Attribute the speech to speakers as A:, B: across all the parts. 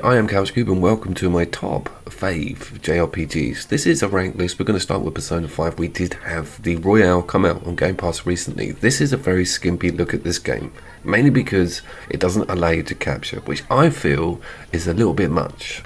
A: I am CouchCube and welcome to my top 5 JRPGs. This is a ranked list. We're going to start with Persona 5. We did have the Royale come out on Game Pass recently. This is a very skimpy look at this game, mainly because it doesn't allow you to capture, which I feel is a little bit much.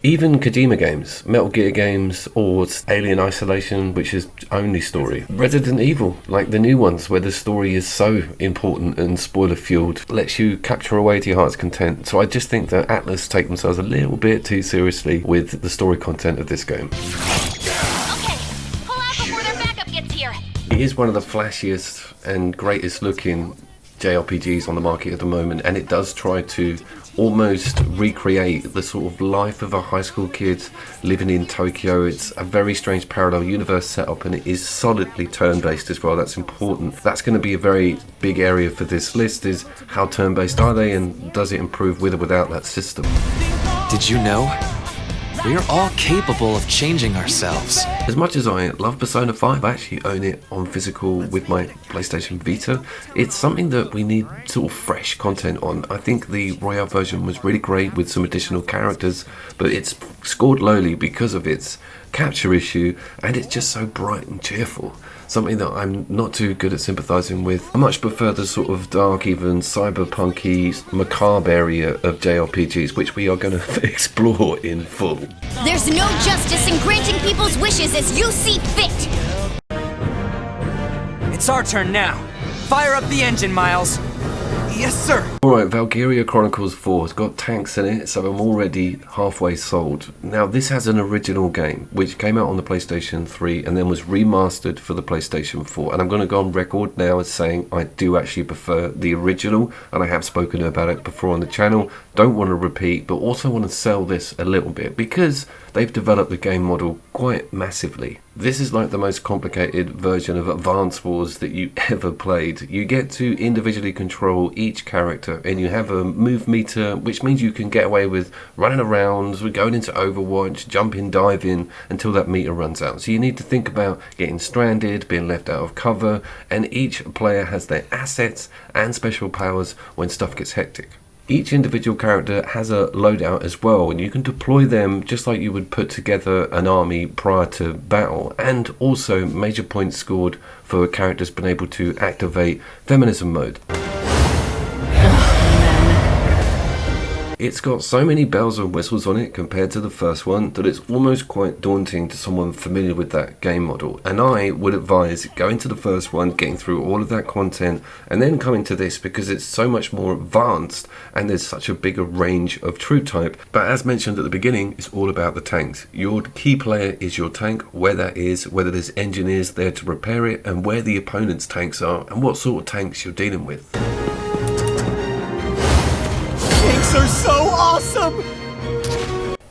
A: Even Kojima games, Metal Gear games, or Alien Isolation, which is only story. Resident Evil, like the new ones, where the story is so important and spoiler-fueled, lets you capture away to your heart's content. So I just think that Atlas take themselves a little bit too seriously with the story content of this game.
B: Okay, pull out before their backup gets here.
A: It is one of the flashiest and greatest looking JRPGs on the market at the moment, and it does try to almost recreate the sort of life of a high school kid living in Tokyo. It's a very strange parallel universe setup, and it is solidly turn-based as well. That's important. That's going to be a very big area for this list, is how turn-based are they, and does it improve with or without that system?
C: Did you know? We are all capable of changing ourselves.
A: As much as I love Persona 5, I actually own it on physical with my PlayStation Vita. It's something that we need sort of fresh content on. I think the Royale version was really great with some additional characters, but it's scored lowly because of its capture issue, and it's just so bright and cheerful. Something that I'm not too good at sympathising with. I much prefer the sort of dark, even cyberpunky, macabre area of JRPGs, which we are going to explore in full.
B: There's no justice in granting people's wishes as you see fit.
C: It's our turn now. Fire up the engine, Miles. Yes, sir.
A: Alright, Valkyria Chronicles 4 has got tanks in it, so I'm already halfway sold. Now, this has an original game, which came out on the PlayStation 3 and then was remastered for the PlayStation 4. And I'm going to go on record now as saying I do actually prefer the original, and I have spoken about it before on the channel. Don't want to repeat, but also want to sell this a little bit, because they've developed the game model quite massively. This is like the most complicated version of Advance Wars that you ever played. You get to individually control each character, and you have a move meter, which means you can get away with running around, going into Overwatch, jumping, diving, until that meter runs out. So you need to think about getting stranded, being left out of cover, and each player has their assets and special powers when stuff gets hectic. Each individual character has a loadout as well, and you can deploy them just like you would put together an army prior to battle. And also major points scored for characters being able to activate feminism mode. It's got so many bells and whistles on it compared to the first one that it's almost quite daunting to someone familiar with that game model. And I would advise going to the first one, getting through all of that content, and then coming to this, because it's so much more advanced and there's such a bigger range of troop type. But as mentioned at the beginning, it's all about the tanks. Your key player is your tank, where that is, whether there's engineers there to repair it, and where the opponent's tanks are, and what sort of tanks you're dealing with.
C: Tanks are so awesome!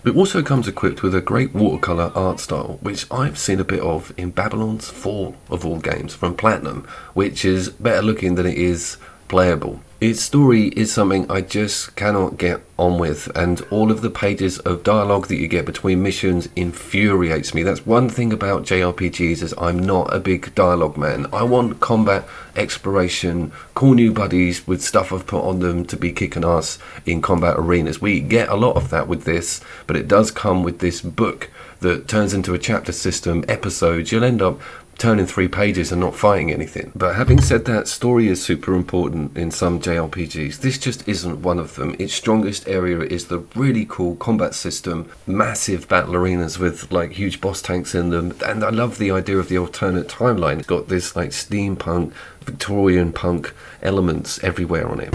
A: It also comes equipped with a great watercolour art style, which I've seen a bit of in Babylon's Fall, of all games, from Platinum, which is better looking than it is playable. Its story is something I just cannot get on with, and all of the pages of dialogue that you get between missions infuriates me. That's one thing about JRPGs, is I'm not a big dialogue man. I want combat, exploration, cool new buddies with stuff I've put on them to be kicking ass in combat arenas. We get a lot of that with this, but it does come with this book that turns into a chapter system, episodes. You'll end up turning 3 pages and not fighting anything. But having said that, story is super important in some JRPGs. This just isn't one of them. Its strongest area is the really cool combat system, massive battle arenas with like huge boss tanks in them, and I love the idea of the alternate timeline. It's got this like steampunk, Victorian punk elements everywhere on it.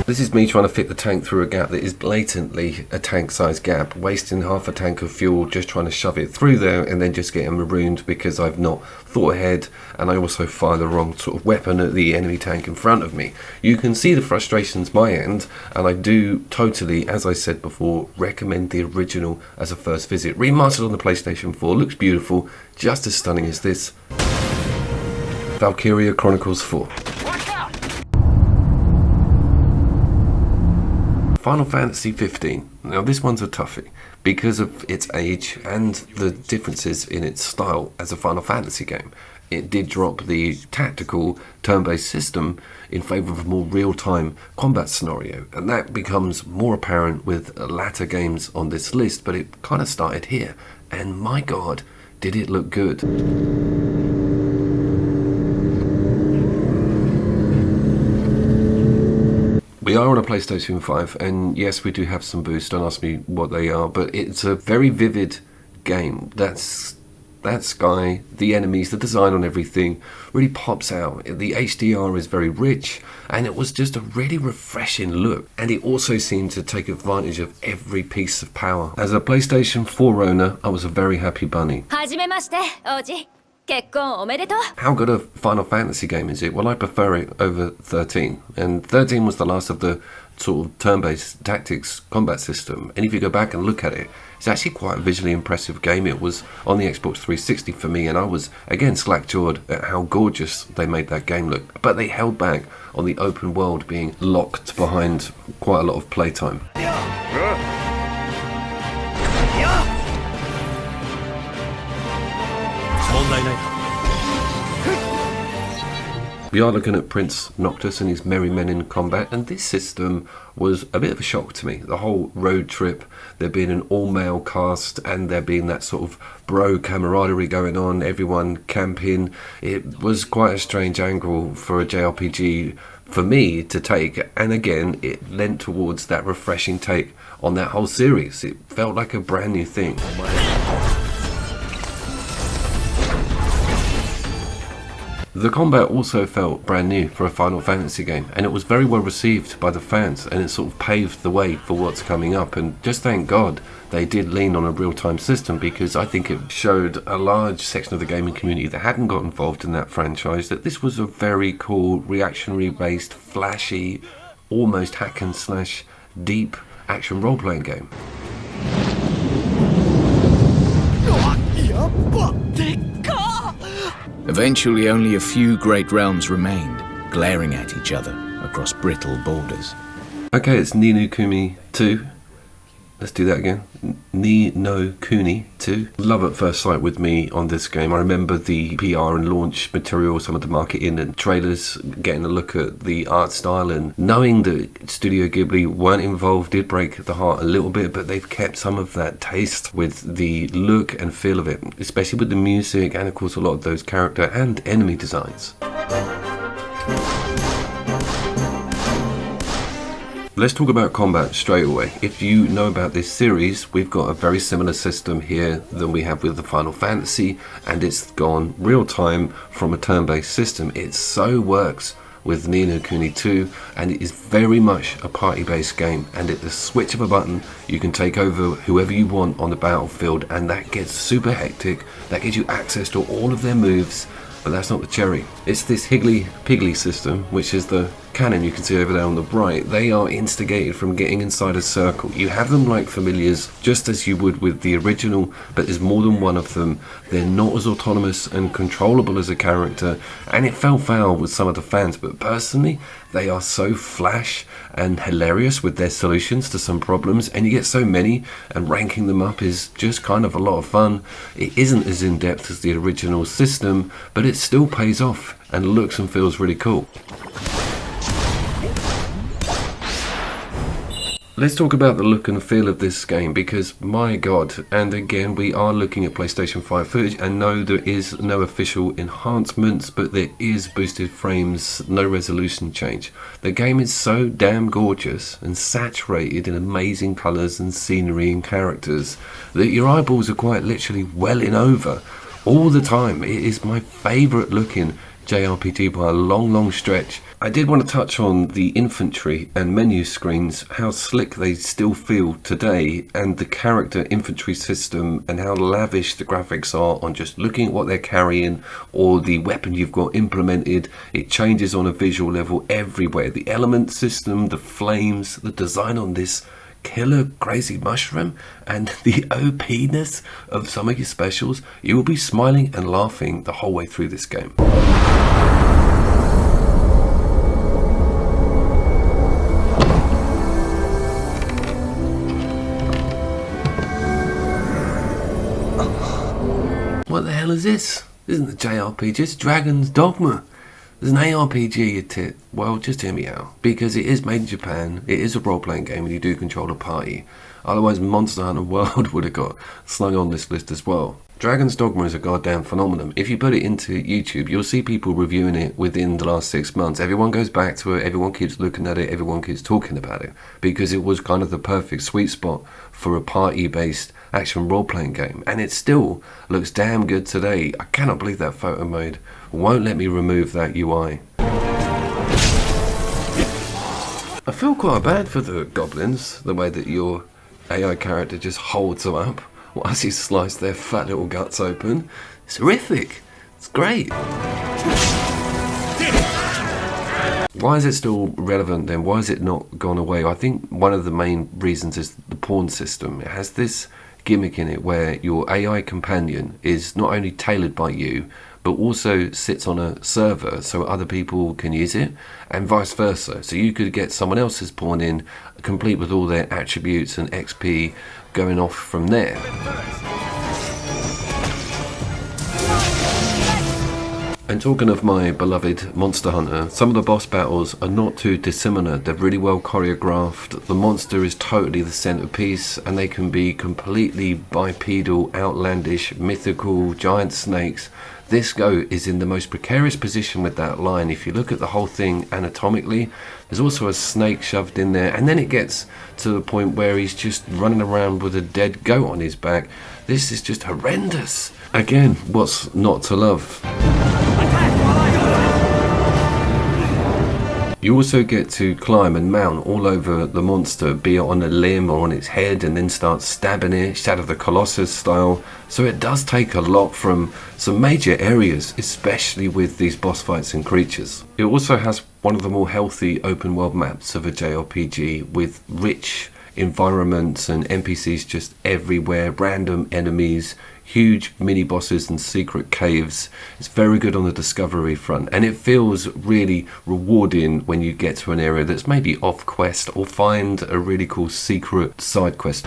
A: This is me trying to fit the tank through a gap that is blatantly a tank-sized gap, wasting half a tank of fuel just trying to shove it through there, and then just getting marooned because I've not thought ahead, and I also fire the wrong sort of weapon at the enemy tank in front of me. You can see the frustrations my end, and I do totally, as I said before, recommend the original as a first visit. Remastered on the PlayStation 4, looks beautiful, just as stunning as this. Valkyria Chronicles 4. Final Fantasy 15. Now this one's a toughie because of its age and the differences in its style as a Final Fantasy game. it did drop the tactical turn-based system in favour of a more real-time combat scenario, and that becomes more apparent with latter games on this list, but it kind of started here, and my god, did it look good. We are on a PlayStation 5, and yes, we do have some boosts. Don't ask me what they are, but it's a very vivid game. That sky, the enemies, the design on everything really pops out. The HDR is very rich, and it was just a really refreshing look. And it also seemed to take advantage of every piece of power. As a PlayStation 4 owner, I was a very happy bunny.
B: はじめまして、王子。結婚おめでとう。
A: How good a Final Fantasy game is it? Well, I prefer it over 13. And 13 was the last of the sort of turn-based tactics combat system. And if you go back and look at it, it's actually quite a visually impressive game. It was on the Xbox 360 for me, and I was, again, slack-jawed at how gorgeous they made that game look. But they held back on the open world being locked behind quite a lot of playtime. We are looking at Prince Noctis and his merry men in combat, and this system was a bit of a shock to me. The whole road trip, there being an all-male cast, and there being that sort of bro camaraderie going on, everyone camping. It was quite a strange angle for a JRPG for me to take, and again, it lent towards that refreshing take on that whole series. It felt like a brand new thing. The combat also felt brand new for a Final Fantasy game, and it was very well received by the fans, and it sort of paved the way for what's coming up. And just thank God they did lean on a real-time system, because I think it showed a large section of the gaming community that hadn't got involved in that franchise that this was a very cool, reactionary-based, flashy, almost hack and slash, deep action role-playing game.
D: Eventually, only a few great realms remained, glaring at each other across brittle borders.
A: Okay, it's Ni no Kuni 2. Let's do that again. Ni no Kuni 2. Love at first sight with me on this game. I remember the PR and launch material, some of the marketing and trailers, getting a look at the art style, and knowing that Studio Ghibli weren't involved did break the heart a little bit, but they've kept some of that taste with the look and feel of it, especially with the music and of course a lot of those character and enemy designs. Let's talk about combat straight away. If you know about this series, we've got a very similar system here than we have with the Final Fantasy, and it's gone real time from a turn-based system. It so works with Ni no Kuni 2, and it is very much a party-based game, and at the switch of a button you can take over whoever you want on the battlefield, and that gets super hectic. That gives you access to all of their moves, but that's not the cherry. It's this Higgly-Piggly system, which is the cannon you can see over there on the right. They are instigated from getting inside a circle. You have them like familiars, just as you would with the original, but there's more than one of them. They're not as autonomous and controllable as a character, and it fell foul with some of the fans, but personally, they are so flash and hilarious with their solutions to some problems, and you get so many, and ranking them up is just kind of a lot of fun. It isn't as in-depth as the original system, but it still pays off and looks and feels really cool. Let's talk about the look and feel of this game, because my god, and again we are looking at PlayStation 5 footage, and no, there is no official enhancements, but there is boosted frames, no resolution change. The game is so damn gorgeous and saturated in amazing colours and scenery and characters that your eyeballs are quite literally welling over all the time. It is my favourite looking JRPG by a long stretch. I did want to touch on the infantry and menu screens, how slick they still feel today, and the character infantry system and how lavish the graphics are on just looking at what they're carrying or the weapon you've got implemented. It changes on a visual level everywhere. The element system, the flames, the design on this killer crazy mushroom, and the OP-ness of some of your specials. You will be smiling and laughing the whole way through this game. What the hell is this? This isn't a JRPG, it's Dragon's Dogma. There's an ARPG, you tit. Well, just hear me out. Because it is made in Japan, it is a role-playing game, and you do control a party. Otherwise, Monster Hunter World would have got slung on this list as well. Dragon's Dogma is a goddamn phenomenon. If you put it into YouTube, you'll see people reviewing it within the last 6 months. Everyone goes back to it, everyone keeps looking at it, everyone keeps talking about it. Because it was kind of the perfect sweet spot for a party-based action role-playing game. And it still looks damn good today. I cannot believe that photo mode won't let me remove that UI. I feel quite bad for the goblins, the way that your AI character just holds them up whilst you slice their fat little guts open. It's horrific. It's great. Why is it still relevant then? Why has it not gone away? I think one of the main reasons is the pawn system. It has this gimmick in it where your AI companion is not only tailored by you, but also sits on a server so other people can use it, and vice versa. So you could get someone else's pawn in, complete with all their attributes and XP going off from there. And talking of my beloved Monster Hunter, some of the boss battles are not too dissimilar. They're really well choreographed. The monster is totally the centerpiece, and they can be completely bipedal, outlandish, mythical, giant snakes. This go is in the most precarious position with that line. If you look at the whole thing anatomically, there's also a snake shoved in there, and then it gets to the point where he's just running around with a dead goat on his back. This is just horrendous. Again, what's not to love? You also get to climb and mount all over the monster, be it on a limb or on its head, and then start stabbing it, Shadow of the Colossus style. So it does take a lot from some major areas, especially with these boss fights and creatures. It also has one of the more healthy open world maps of a JRPG, with rich environments and NPCs just everywhere, random enemies, huge mini bosses and secret caves. It's very good on the discovery front, and it feels really rewarding when you get to an area that's maybe off quest or find a really cool secret side quest.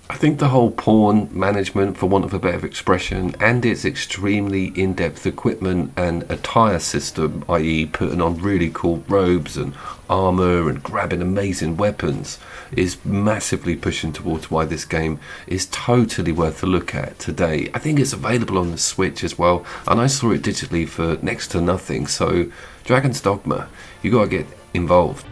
A: I think the whole pawn management, for want of a better expression, and its extremely in-depth equipment and attire system, i.e. putting on really cool robes and armour and grabbing amazing weapons, is massively pushing towards why this game is totally worth a look at today. I think it's available on the Switch as well, and I saw it digitally for next to nothing, so Dragon's Dogma, you gotta get involved.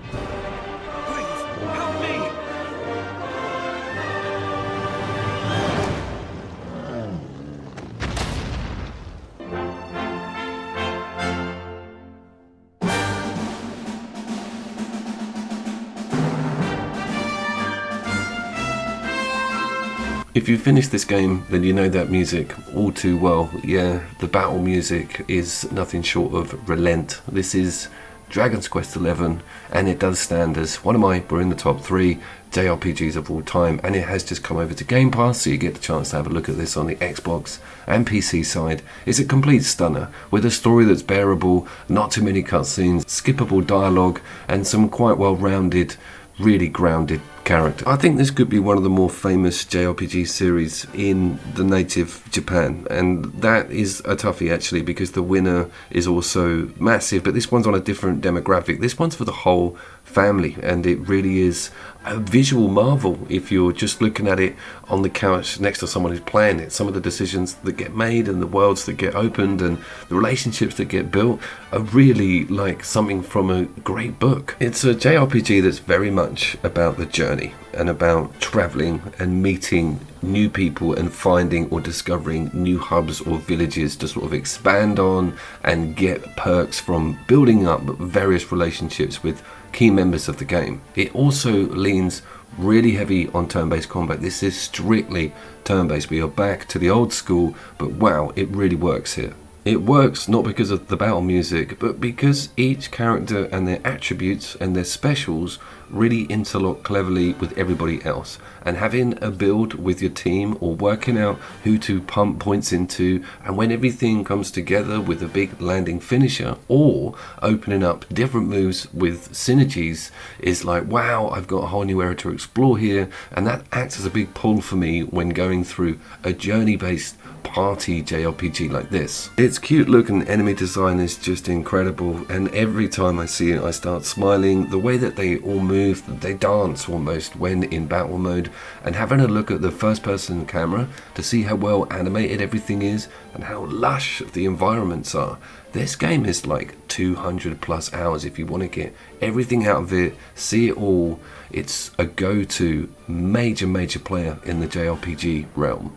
A: If you finish this game, then you know that music all too well. Yeah, the battle music is nothing short of relent. This is Dragon's Quest XI, and it does stand as one of we're in the top 3 JRPGs of all time, and it has just come over to Game Pass, so you get the chance to have a look at this on the Xbox and PC side. It's a complete stunner, with a story that's bearable, not too many cutscenes, skippable dialogue, and some quite well-rounded, really grounded character. I think this could be one of the more famous JRPG series in the native Japan, and that is a toughie actually, because the winner is also massive, but this one's on a different demographic. This one's for the whole family, and it really is a visual marvel if you're just looking at it on the couch next to someone who's playing it. Some of the decisions that get made and the worlds that get opened and the relationships that get built are really like something from a great book. It's a JRPG that's very much about the journey and about traveling and meeting new people and finding or discovering new hubs or villages to sort of expand on and get perks from building up various relationships with key members of the game. It also leans really heavy on turn-based combat. This is strictly turn-based. We are back to the old school, but wow, it really works here. It works not because of the battle music, but because each character and their attributes and their specials really interlock cleverly with everybody else. And having a build with your team, or working out who to pump points into, and when everything comes together with a big landing finisher, or opening up different moves with synergies, is like, wow, I've got a whole new area to explore here. And that acts as a big pull for me when going through a journey-based party JRPG like this. Its cute look and enemy design is just incredible, and every time I see it I start smiling. The way that they all move, they dance almost when in battle mode, and having a look at the first person camera to see how well animated everything is and how lush the environments are. This game is like 200 plus hours if you want to get everything out of it, see it all. It's a go-to major player in the JRPG realm.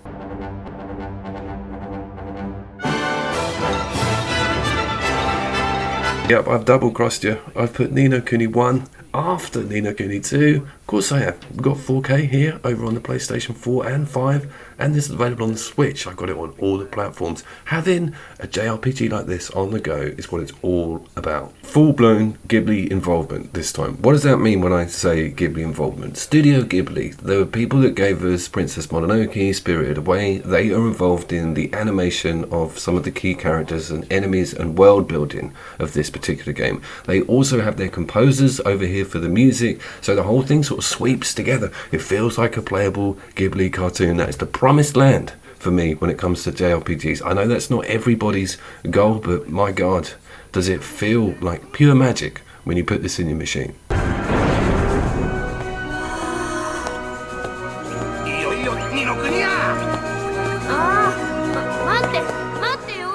A: Yep, I've double crossed you. I've put Ni no Kuni 1 after Ni no Kuni 2. Of course I have. We've got 4K here over on the PlayStation 4 and 5, and this is available on the Switch. I've got it on all the platforms. Having a JRPG like this on the go is what it's all about. Full-blown Ghibli involvement this time. What does that mean when I say Ghibli involvement? Studio Ghibli, the people that gave us Princess Mononoke, Spirited Away, they are involved in the animation of some of the key characters and enemies and world building of this particular game. They also have their composers over here for the music, so the whole thing sort of sweeps together. It feels like a playable Ghibli cartoon. That is the promised land for me when it comes to JRPGs. I know that's not everybody's goal, but my god, does it feel like pure magic when you put this in your machine.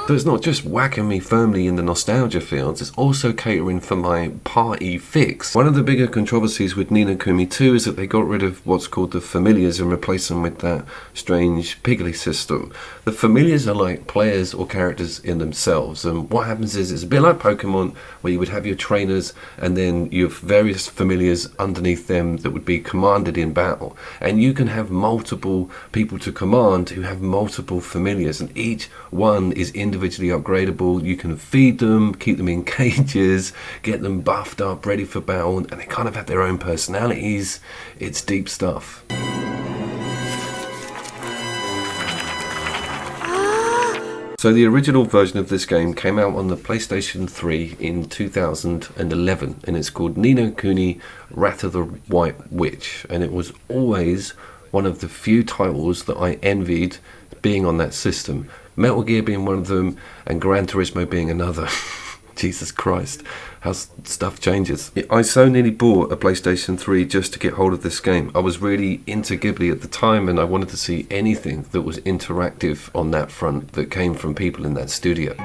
A: So it's not just whacking me firmly in the nostalgia fields, it's also catering for my party fix. One of the bigger controversies with Ni no Kuni 2 is that they got rid of what's called the familiars and replaced them with that strange piggly system. The familiars are like players or characters in themselves, and what happens is it's a bit like Pokemon, where you would have your trainers and then you have various familiars underneath them that would be commanded in battle, and you can have multiple people to command who have multiple familiars, and each one is individually upgradable. You can feed them, keep them in cages, get them buffed up, ready for battle, and they kind of have their own personalities. It's deep stuff. So the original version of this game came out on the PlayStation 3 in 2011, and it's called Ni no Kuni Wrath of the White Witch, and it was always one of the few titles that I envied being on that system. Metal Gear being one of them, and Gran Turismo being another. Jesus Christ, how stuff changes. I so nearly bought a PlayStation 3 just to get hold of this game. I was really into Ghibli at the time, and I wanted to see anything that was interactive on that front that came from people in that studio.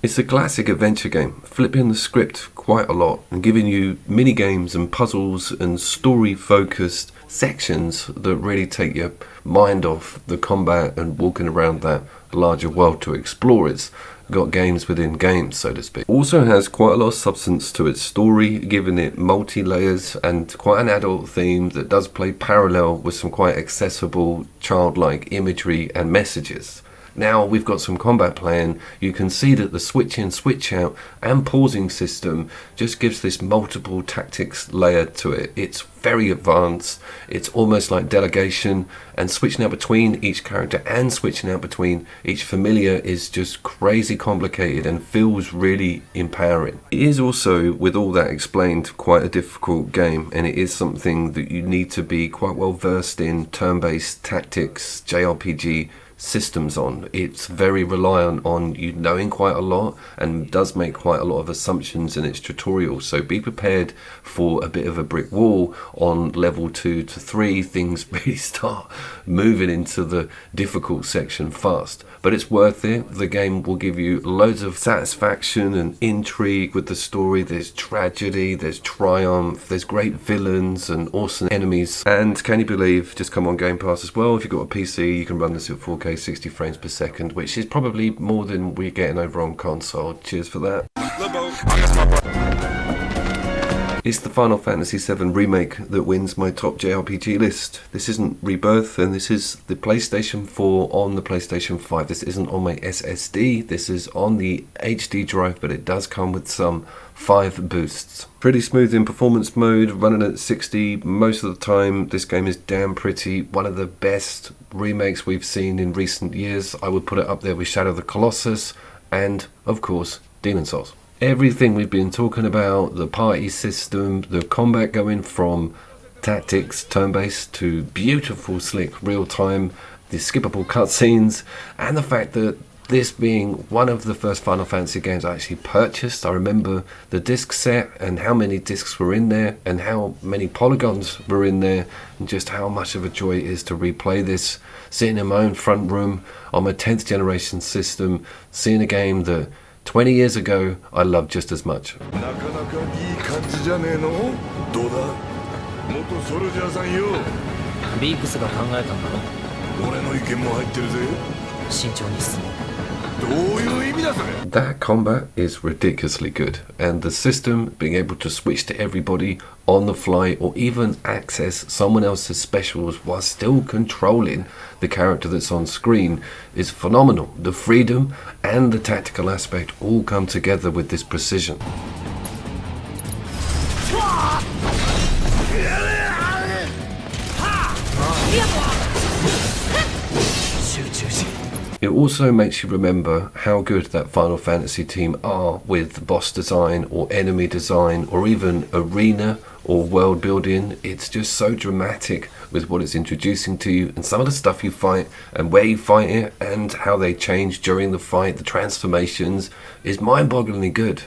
A: It's a classic adventure game, flipping the script quite a lot and giving you mini games and puzzles and story focused sections that really take your mind off the combat and walking around that larger world to explore. It's got games within games, so to speak. Also has quite a lot of substance to its story, giving it multi-layers and quite an adult theme that does play parallel with some quite accessible childlike imagery and messages. Now we've got some combat playing, you can see that the switch in, switch out and pausing system just gives this multiple tactics layer to it. It's very advanced, it's almost like delegation, and switching out between each character and switching out between each familiar is just crazy complicated and feels really empowering. It is also, with all that explained, quite a difficult game, and it is something that you need to be quite well versed in turn-based tactics, JRPG systems on. It's very reliant on you knowing quite a lot and does make quite a lot of assumptions in its tutorial, so be prepared for a bit of a brick wall on level 2 to 3. Things really start moving into the difficult section fast, but it's worth it. The game will give you loads of satisfaction and intrigue with the story. There's tragedy, there's triumph, there's great villains and awesome enemies, and can you believe, just come on Game Pass as well. If you've got a PC, you can run this at 4K 60 frames per second, which is probably more than we're getting over on console. Cheers for that. It's the Final Fantasy VII Remake that wins my top JRPG list. This isn't Rebirth, and this is the PlayStation 4 on the PlayStation 5. This isn't on my SSD, this is on the HD drive, but it does come with some 5 boosts. Pretty smooth in performance mode, running at 60 most of the time. This game is damn pretty. One of the best remakes we've seen in recent years. I would put it up there with Shadow of the Colossus and, of course, Demon's Souls. Everything we've been talking about, the party system, the combat going from tactics, turn-based, to beautiful, slick, real-time, the skippable cutscenes, and the fact that this being one of the first Final Fantasy games I actually purchased. I remember the disc set and how many discs were in there and how many polygons were in there, and just how much of a joy it is to replay this, sitting in my own front room on my 10th generation system, seeing a game that 20 years ago I loved just as much. That combat is ridiculously good, and the system being able to switch to everybody on the fly or even access someone else's specials while still controlling the character that's on screen is phenomenal. The freedom and the tactical aspect all come together with this precision. It also makes you remember how good that Final Fantasy team are with boss design or enemy design or even arena or world building. It's just so dramatic with what it's introducing to you, and some of the stuff you fight and where you fight it and how they change during the fight, the transformations, is mind-bogglingly good.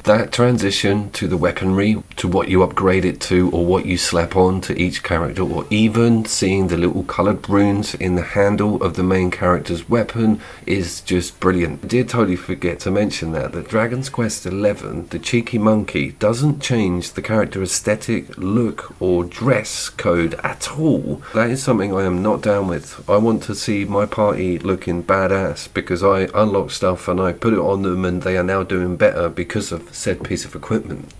A: That transition to the weaponry, to what you upgrade it to or what you slap on to each character, or even seeing the little coloured runes in the handle of the main character's weapon, is just brilliant. I did totally forget to mention that Dragon's Quest XI, the cheeky monkey, doesn't change the character aesthetic, look or dress code at all. That is something I am not down with. I want to see my party looking badass because I unlock stuff and I put it on them and they are now doing better because of said piece of equipment.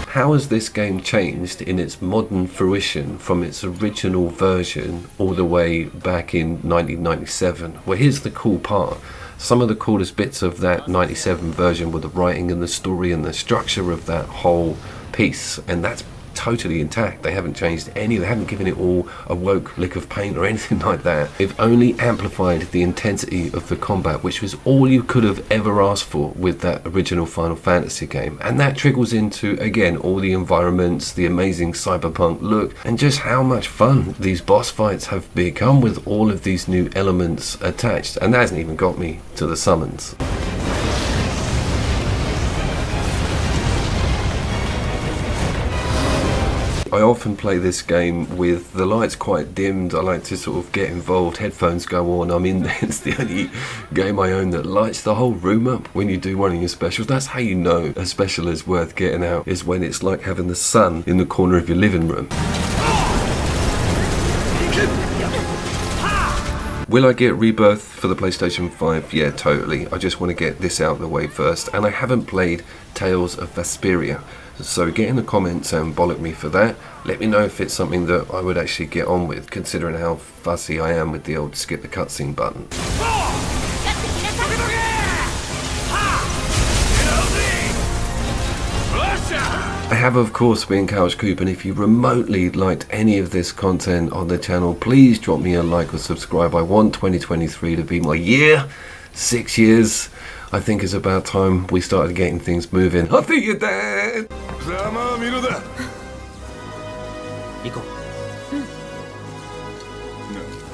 A: How has this game changed in its modern fruition from its original version all the way back in 1997? Well, here's the cool part. Some of the coolest bits of that 97 version were the writing and the story and the structure of that whole piece, and that's totally intact. They haven't changed any, they haven't given it all a woke lick of paint or anything like that. They've only amplified the intensity of the combat, which was all you could have ever asked for with that original Final Fantasy game. And that trickles into, again, all the environments, the amazing cyberpunk look, and just how much fun these boss fights have become with all of these new elements attached. And that hasn't even got me to the summons. I often play this game with the lights quite dimmed. I like to sort of get involved, headphones go on. I mean, it's the only game I own that lights the whole room up when you do one of your specials. That's how you know a special is worth getting out, is when it's like having the sun in the corner of your living room. Will I get Rebirth for the PlayStation 5? Yeah, totally. I just want to get this out of the way first. And I haven't played Tales of Vesperia. So get in the comments and bollock me for that. Let me know if it's something that I would actually get on with, considering how fussy I am with the old skip the cutscene button. I have, of course, been Couch Coop, and if you remotely liked any of this content on the channel, please drop me a like or subscribe. I want 2023 to be my year. 6 years. I think it's about time we started getting things moving. I think you're dead!
C: 行こう。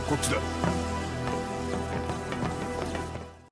E: こっちだ。